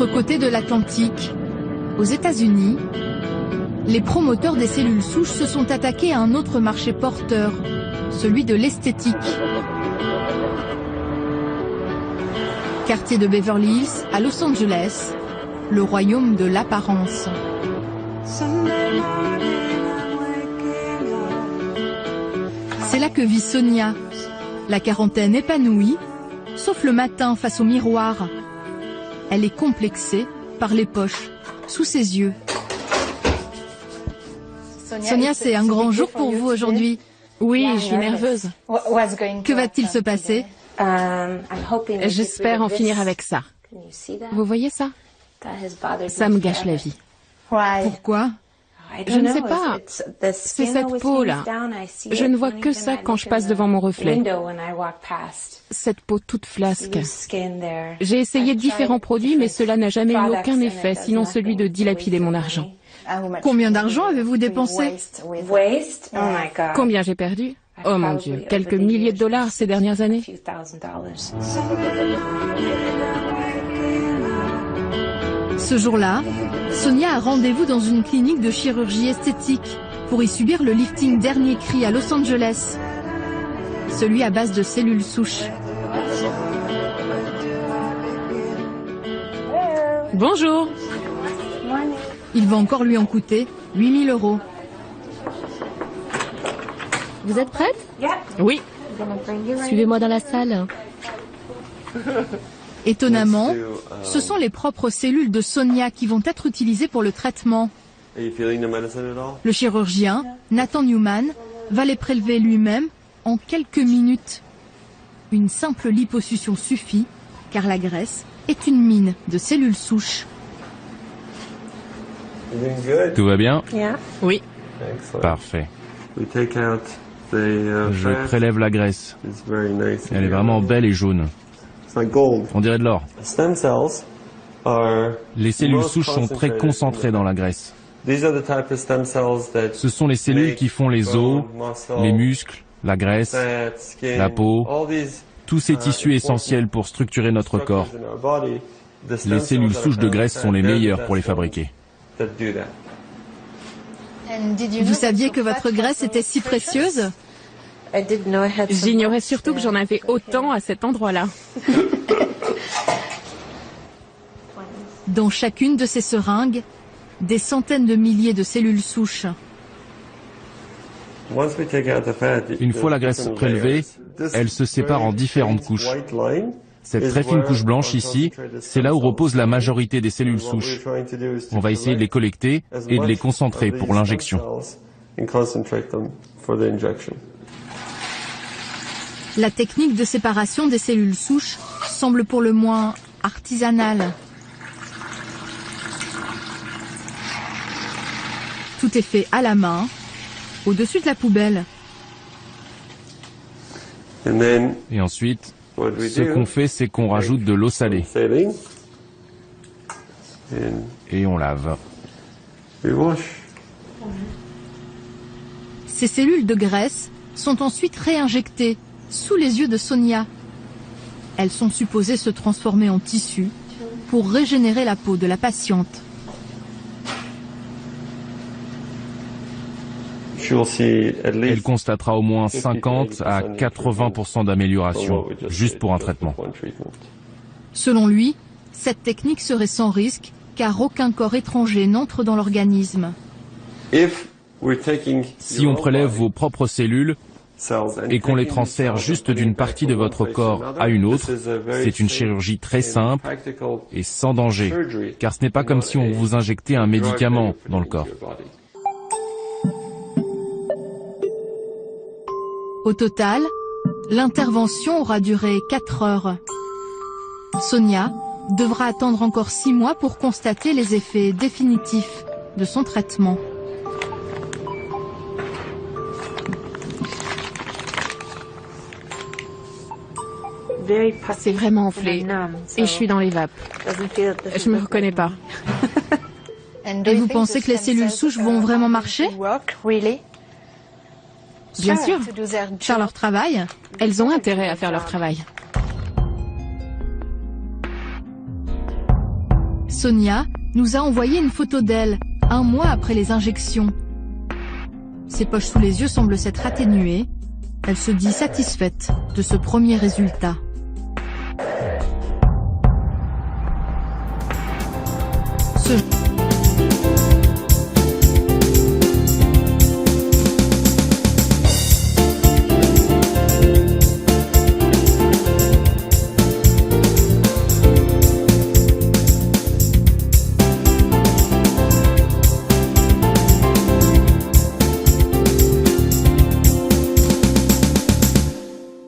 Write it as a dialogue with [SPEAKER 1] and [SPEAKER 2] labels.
[SPEAKER 1] l'autre côté de l'Atlantique, aux États-Unis, les promoteurs des cellules souches se sont attaqués à un autre marché porteur, celui de l'esthétique. Quartier de Beverly Hills, à Los Angeles, le royaume de l'apparence. C'est là que vit Sonia, la quarantaine épanouie, sauf le matin face au miroir. Elle est complexée par les poches sous ses yeux. Sonia, c'est un grand jour pour vous aujourd'hui.
[SPEAKER 2] Oui, je suis nerveuse.
[SPEAKER 1] Que va-t-il se passer?
[SPEAKER 2] J'espère en finir avec ça. Vous voyez ça? Ça me gâche la vie.
[SPEAKER 1] Pourquoi?
[SPEAKER 2] Je ne sais pas. C'est cette peau-là. Je ne vois que ça quand je passe devant mon reflet. Cette peau toute flasque. J'ai essayé différents produits, mais cela n'a jamais eu aucun effet, sinon celui de dilapider mon argent.
[SPEAKER 1] Combien d'argent avez-vous dépensé?
[SPEAKER 2] Combien j'ai perdu? Oh mon Dieu, quelques milliers de dollars ces dernières années.
[SPEAKER 1] Ce jour-là, Sonia a rendez-vous dans une clinique de chirurgie esthétique pour y subir le lifting dernier cri à Los Angeles, celui à base de cellules souches.
[SPEAKER 2] Bonjour.
[SPEAKER 1] Il va encore lui en coûter 8 000 €.
[SPEAKER 3] Vous êtes prête?
[SPEAKER 2] Oui.
[SPEAKER 3] Suivez-moi dans la salle.
[SPEAKER 1] Étonnamment, ce sont les propres cellules de Sonia qui vont être utilisées pour le traitement. Le chirurgien, Nathan Newman, va les prélever lui-même en quelques minutes. Une simple liposuction suffit, car la graisse est une mine de cellules souches.
[SPEAKER 4] Tout va bien?
[SPEAKER 2] Oui.
[SPEAKER 4] Parfait. Je prélève la graisse. Elle est vraiment belle et jaune. On dirait de l'or. Les cellules souches sont très concentrées dans la graisse. Ce sont les cellules qui font les os, les muscles, la graisse, la peau, tous ces tissus essentiels pour structurer notre corps. Les cellules souches de graisse sont les meilleures pour les fabriquer.
[SPEAKER 1] Vous saviez que votre graisse était si précieuse?
[SPEAKER 2] J'ignorais surtout que j'en avais autant à cet endroit-là.
[SPEAKER 1] Dans chacune de ces seringues, des centaines de milliers de cellules souches.
[SPEAKER 4] Une fois la graisse prélevée, elle se sépare en différentes couches. Cette très fine couche blanche ici, c'est là où repose la majorité des cellules souches. On va essayer de les collecter et de les concentrer pour l'injection.
[SPEAKER 1] La technique de séparation des cellules souches semble pour le moins artisanale. Tout est fait à la main, au-dessus de la poubelle.
[SPEAKER 4] Et ensuite, ce qu'on fait, c'est qu'on rajoute de l'eau salée. Et on lave.
[SPEAKER 1] Ces cellules de graisse sont ensuite réinjectées sous les yeux de Sonia. Elles sont supposées se transformer en tissu pour régénérer la peau de la patiente.
[SPEAKER 4] Elle constatera au moins 50 à 80% d'amélioration, juste pour un traitement.
[SPEAKER 1] Selon lui, cette technique serait sans risque, car aucun corps étranger n'entre dans l'organisme.
[SPEAKER 4] Si on prélève vos propres cellules et qu'on les transfère juste d'une partie de votre corps à une autre, c'est une chirurgie très simple et sans danger, car ce n'est pas comme si on vous injectait un médicament dans le corps.
[SPEAKER 1] Au total, l'intervention aura duré 4 heures. Sonia devra attendre encore 6 mois pour constater les effets définitifs de son traitement.
[SPEAKER 2] C'est vraiment enflé. Et je suis dans les vapes. Je me reconnais pas.
[SPEAKER 1] Et vous pensez que les cellules souches vont vraiment marcher?
[SPEAKER 2] Bien sûr.
[SPEAKER 1] Faire leur travail?
[SPEAKER 2] Elles ont intérêt à faire leur travail.
[SPEAKER 1] Sonia nous a envoyé une photo d'elle, 1 mois après les injections. Ses poches sous les yeux semblent s'être atténuées. Elle se dit satisfaite de ce premier résultat. Ce